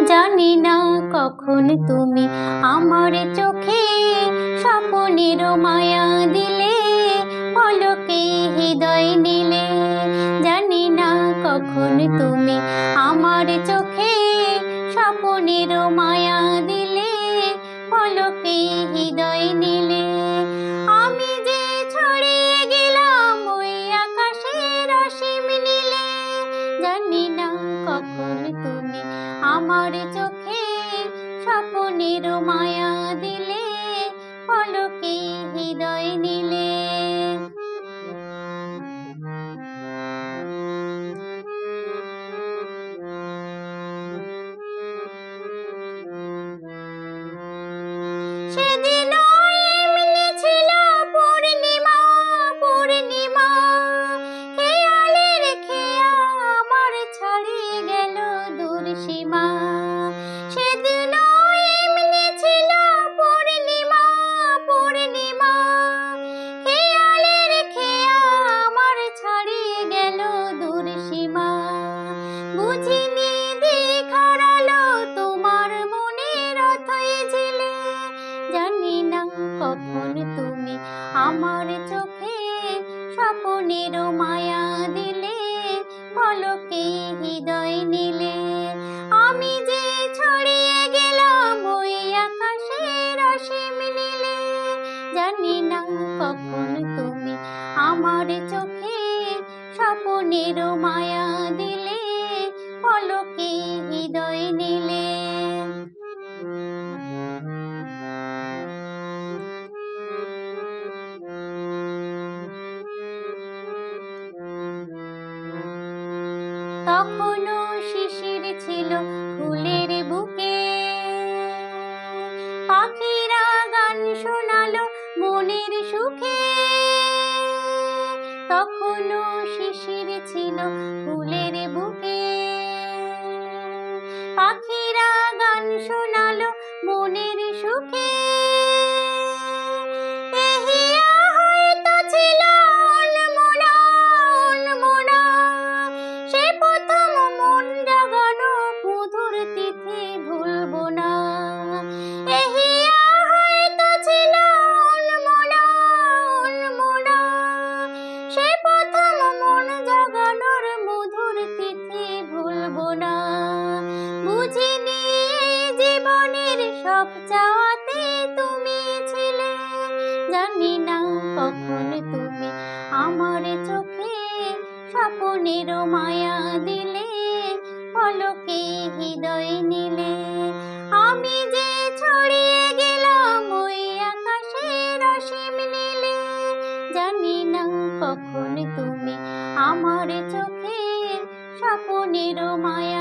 জানি না কখন তুমি আমার চোখে স্বপ্নের মায়া দিলে, পলকে হৃদয় নিলে। জানি না কখন তুমি আমার চোখে স্বপ্নের মায়া দিলে, পলকে হৃদয় নিলে। আমি যে ছড়িয়ে গেলাম ওই আকাশের অসীম নীলে। জানি না কখন তুমি আমার চোখে স্বপ্নের মায়া দিলে, পলকে হৃদয় নিলে। সেদিন এমনি ছিল পূর্ণিমা, পূর্ণিমা, খেয়ালের খেয়া আমার ছাড়িয়ে গেল দূর সীমা। সেদিন এমনি ছিল পূর্ণিমা, পূর্ণিমা, খেয়ালের খেয়া আমার ছাড়িয়ে গেল দূর সীমা। বুঝিনি দেখার আলো তোমার মনের অথই ঝিলে। জানি না কখন তুমি আমার চোখে স্বপ্নের মায়া দিলে, পলকে হৃদয় নিলে। আমি যে ছড়িয়ে গেলাম ওই আকাশের অসীম নীলে। জানি না কখন তুমি আমার চোখে স্বপ্নের মায়া দিলে, পলকে হৃদয় নিলে। তখনও শিশির ছিল ফুলের বুকে, পাখিরা গান শোনালো মনের সুখে। তখনও শিশির ছিল ফুলের বুকে, পাখিরা গান শোনালো মনের সুখে। ভুলবো না, এহিয়া হয়তো ছিল অনমনা, অনমনা। সে প্রথম মন জাগানোর মধুর তিথি ভুলবো না। বুঝিনি জীবনের সব চাওয়াতে তুমি ছিলে। জানি না কখন তুমি আমার চোখে স্বপ্নের মায়া দিলে, পলকে হৃদয় নিলে। আমি যে ছড়িয়ে গেলাম ওই আকাশের অসীম নীলে। জানি না কখন তুমি আমার চোখে স্বপ্নের মায়া